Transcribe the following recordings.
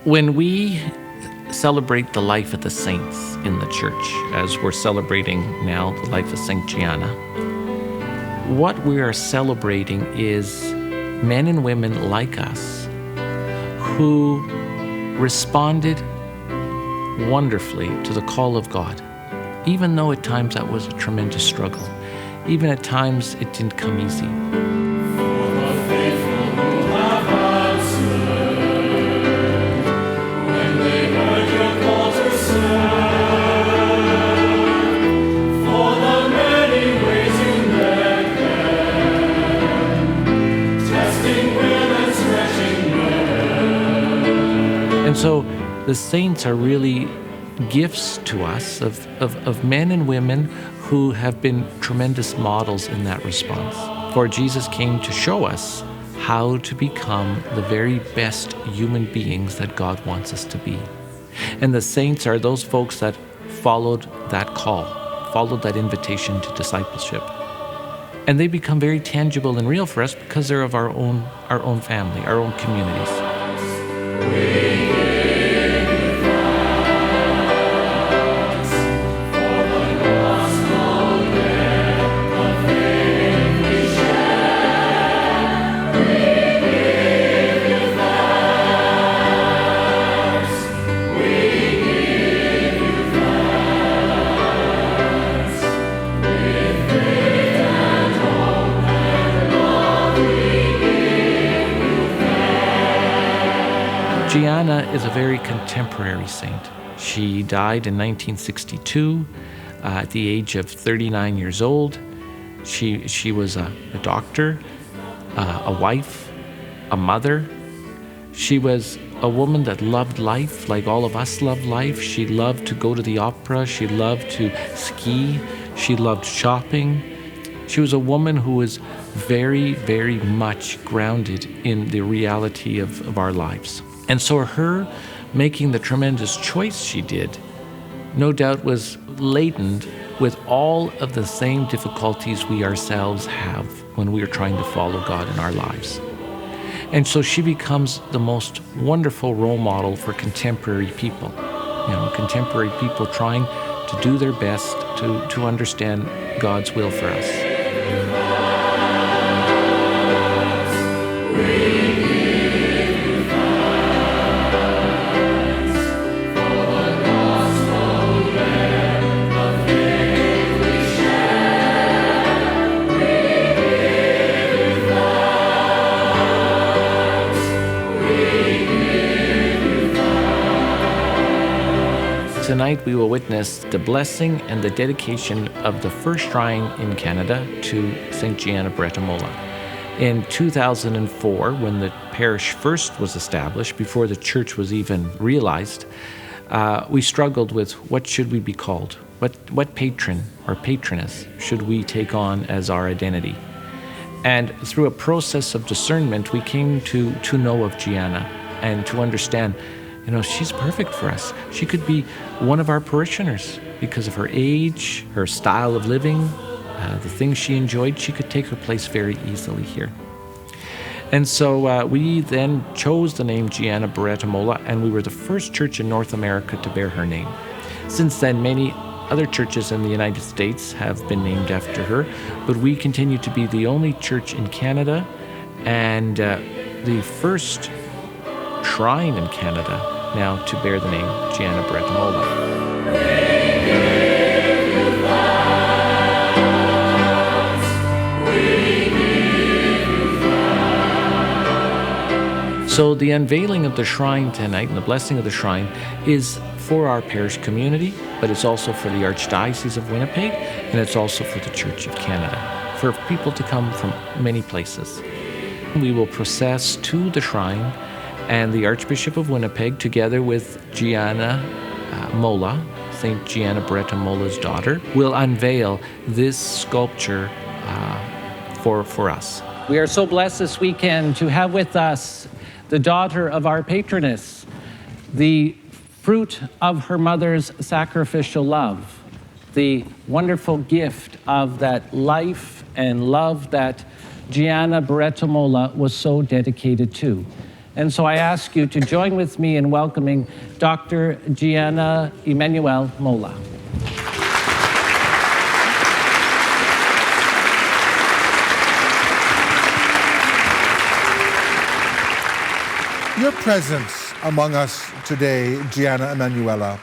When we celebrate the life of the saints in the church, as we're celebrating now the life of Saint Gianna, what we are celebrating is men and women like us who responded wonderfully to the call of God, even though at times that was a tremendous struggle. Even at times it didn't come easy. And so the saints are really gifts to us of men and women who have been tremendous models in that response. For Jesus came to show us how to become the very best human beings that God wants us to be. And the saints are those folks that followed that call, followed that invitation to discipleship. And they become very tangible and real for us because they're of our own family, our own communities. Gianna is a very contemporary saint. She died in 1962 at the age of 39 years old. She was a doctor, a wife, a mother. She was a woman that loved life like all of us love life. She loved to go to the opera. She loved to ski. She loved shopping. She was a woman who was very, very much grounded in the reality of our lives. And so her making the tremendous choice she did, no doubt was laden with all of the same difficulties we ourselves have when we are trying to follow God in our lives. And so she becomes the most wonderful role model for contemporary people. Contemporary people trying to do their best to understand God's will for us. Tonight we will witness the blessing and the dedication of the first shrine in Canada to Saint Gianna Beretta Molla. In 2004, when the parish first was established, before the church was even realized, we struggled with what should we be called? What patron or patroness should we take on as our identity? And through a process of discernment, we came to know of Gianna and to understand, she's perfect for us. She could be one of our parishioners because of her age, her style of living, the things she enjoyed. She could take her place very easily here. And so we then chose the name Gianna Beretta Molla, and we were the first church in North America to bear her name. Since then, many other churches in the United States have been named after her, but we continue to be the only church in Canada and the first shrine in Canada now to bear the name Gianna Beretta Molla. So the unveiling of the shrine tonight and the blessing of the shrine is for our parish community, but it's also for the Archdiocese of Winnipeg, and it's also for the Church of Canada, for people to come from many places. We will process to the shrine, and the Archbishop of Winnipeg, together with Gianna Molla, Saint Gianna Beretta Molla's daughter, will unveil this sculpture for us. We are so blessed this weekend to have with us the daughter of our patroness, the fruit of her mother's sacrificial love, the wonderful gift of that life and love that Gianna Beretta Molla was so dedicated to. And so I ask you to join with me in welcoming Dr. Gianna Emanuela Molla. Your presence among us today, Gianna Emanuela,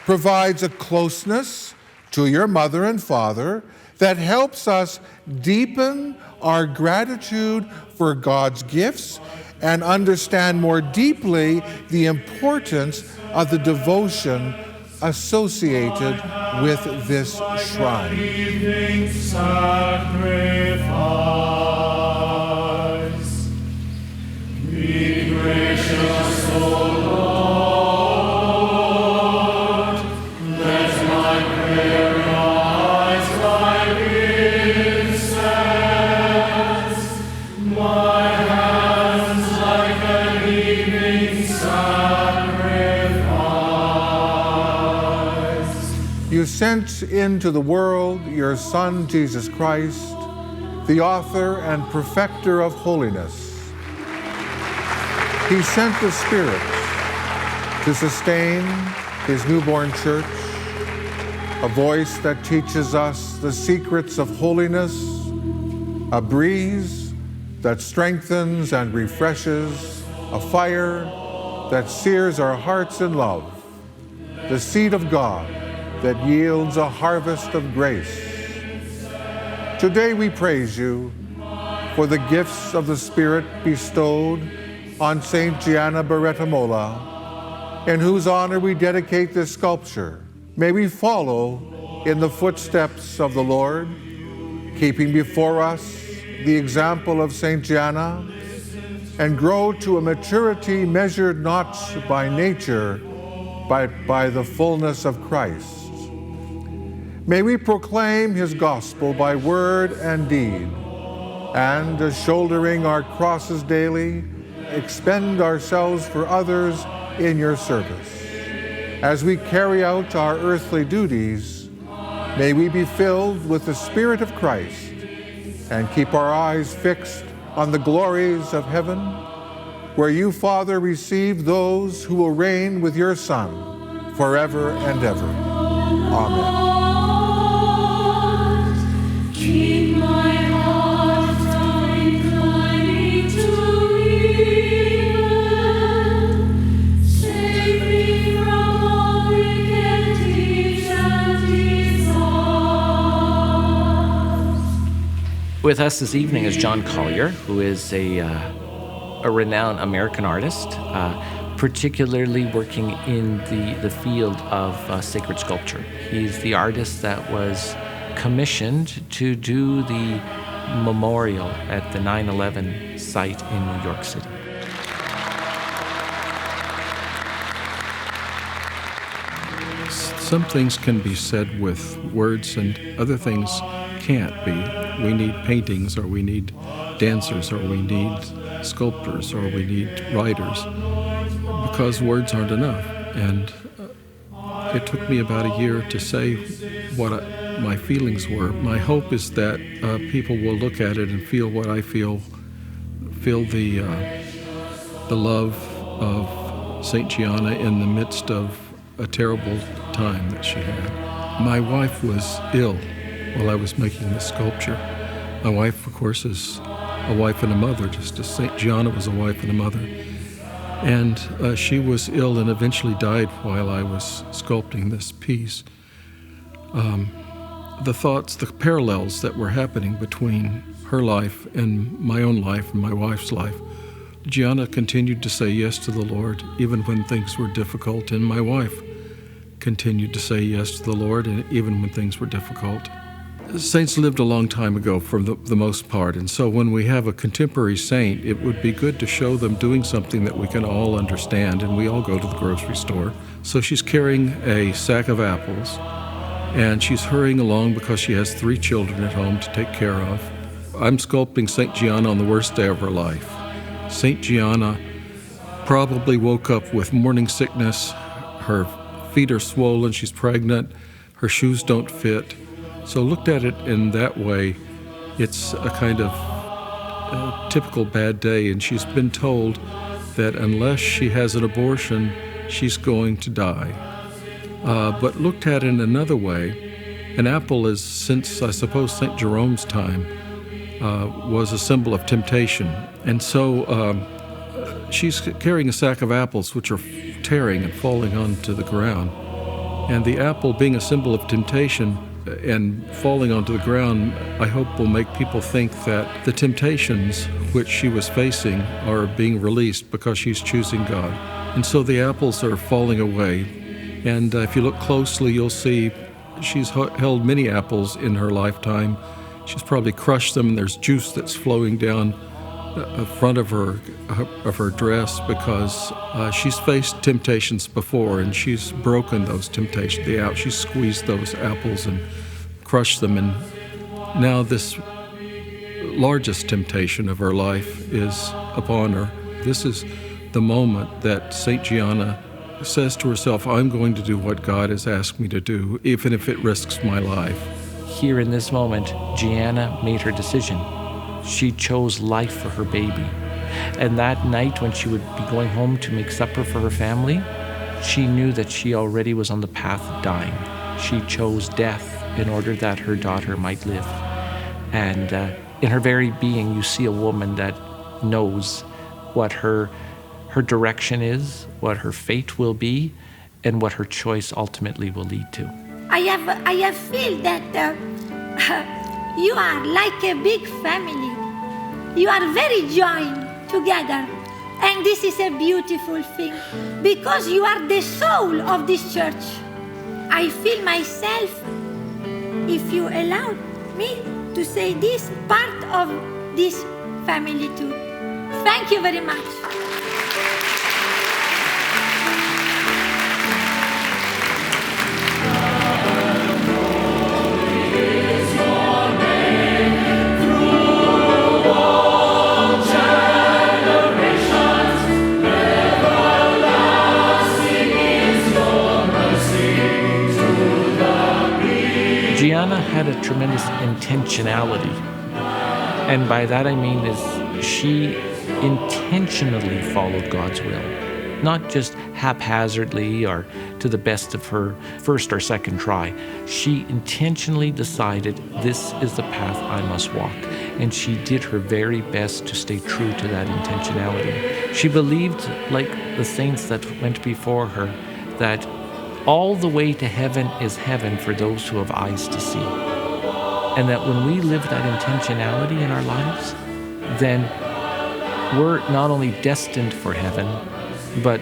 provides a closeness to your mother and father that helps us deepen our gratitude for God's gifts and understand more deeply the importance of the devotion associated with this shrine. Be gracious, O Lord, let my prayer rise like incense, my hands like an evening sacrifice. You sent into the world your Son, Jesus Christ, the author and perfecter of holiness. He sent the Spirit to sustain his newborn church, a voice that teaches us the secrets of holiness, a breeze that strengthens and refreshes, a fire that sears our hearts in love, the seed of God that yields a harvest of grace. Today we praise you for the gifts of the Spirit bestowed on Saint Gianna Beretta Molla, in whose honor we dedicate this sculpture. May we follow in the footsteps of the Lord, keeping before us the example of Saint Gianna, and grow to a maturity measured not by nature, but by the fullness of Christ. May we proclaim his gospel by word and deed, and shouldering our crosses daily, expend ourselves for others in your service. As we carry out our earthly duties, may we be filled with the Spirit of Christ and keep our eyes fixed on the glories of heaven, where you, Father, receive those who will reign with your Son forever and ever. Amen. Keep my heart from inclining to With us this evening is John Collier, who is a renowned American artist, particularly working in the field of sacred sculpture. He's the artist that was commissioned to do the memorial at the 9/11 site in New York City. Some things can be said with words and other things can't be. We need paintings, or we need dancers, or we need sculptors, or we need writers, because words aren't enough. And it took me about a year to say what my feelings were. My hope is that people will look at it and feel what I feel the love of Saint Gianna in the midst of a terrible time that she had. My wife was ill while I was making this sculpture. My wife, of course, is a wife and a mother, just as Saint Gianna was a wife and a mother. And she was ill and eventually died while I was sculpting this piece. The thoughts, the parallels that were happening between her life and my own life and my wife's life. Gianna continued to say yes to the Lord even when things were difficult, and my wife continued to say yes to the Lord and even when things were difficult. Saints lived a long time ago for the most part, and so when we have a contemporary saint, it would be good to show them doing something that we can all understand, and we all go to the grocery store. So she's carrying a sack of apples, and she's hurrying along because she has 3 children at home to take care of. I'm sculpting Saint Gianna on the worst day of her life. Saint Gianna probably woke up with morning sickness. Her feet are swollen, she's pregnant, her shoes don't fit. So looked at it in that way, it's a kind of typical bad day, and she's been told that unless she has an abortion, she's going to die. But looked at in another way, an apple is, since I suppose St. Jerome's time, was a symbol of temptation. And so she's carrying a sack of apples which are tearing and falling onto the ground. And the apple being a symbol of temptation and falling onto the ground, I hope will make people think that the temptations which she was facing are being released because she's choosing God. And so the apples are falling away. And if you look closely, you'll see she's held many apples in her lifetime. She's probably crushed them, and there's juice that's flowing down the front of her dress because she's faced temptations before, and she's broken those temptations. She's squeezed those apples and crushed them, and now this largest temptation of her life is upon her. This is the moment that Saint Gianna says to herself, I'm going to do what God has asked me to do, even if it risks my life. Here in this moment, Gianna made her decision. She chose life for her baby. And that night when she would be going home to make supper for her family, she knew that she already was on the path of dying. She chose death in order that her daughter might live. And in her very being, you see a woman that knows what her direction is, what her fate will be, and what her choice ultimately will lead to. I have feel that you are like a big family. You are very joined together. And this is a beautiful thing because you are the soul of this church. I feel myself, if you allow me to say this, part of this family too. Thank you very much. Gianna had a tremendous intentionality. And by that I mean is she intentionally followed God's will. Not just haphazardly or to the best of her first or second try. She intentionally decided this is the path I must walk. And she did her very best to stay true to that intentionality. She believed, like the saints that went before her, that all the way to heaven is heaven for those who have eyes to see. And that when we live that intentionality in our lives, then we're not only destined for heaven, but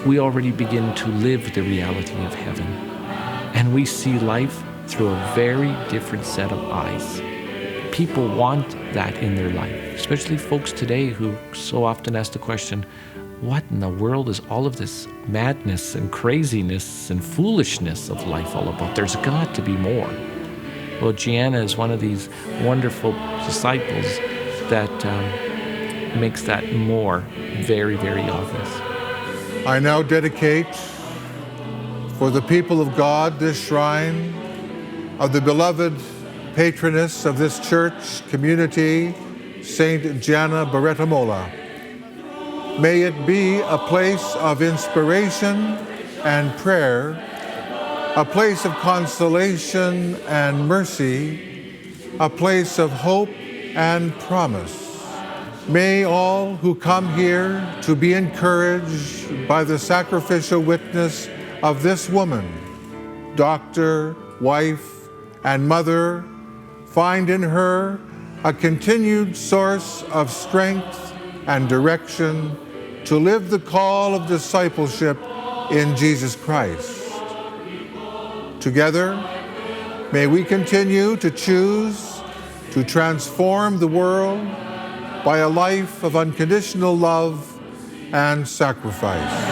we already begin to live the reality of heaven. And we see life through a very different set of eyes. People want that in their life, especially folks today who so often ask the question, what in the world is all of this madness and craziness and foolishness of life all about? There's got to be more. Well, Gianna is one of these wonderful disciples that makes that more very, very obvious. I now dedicate for the people of God this shrine of the beloved patroness of this church community, Saint Gianna Beretta Molla. May it be a place of inspiration and prayer, a place of consolation and mercy, a place of hope and promise. May all who come here to be encouraged by the sacrificial witness of this woman, doctor, wife, and mother, find in her a continued source of strength and direction to live the call of discipleship in Jesus Christ. Together, may we continue to choose to transform the world by a life of unconditional love and sacrifice.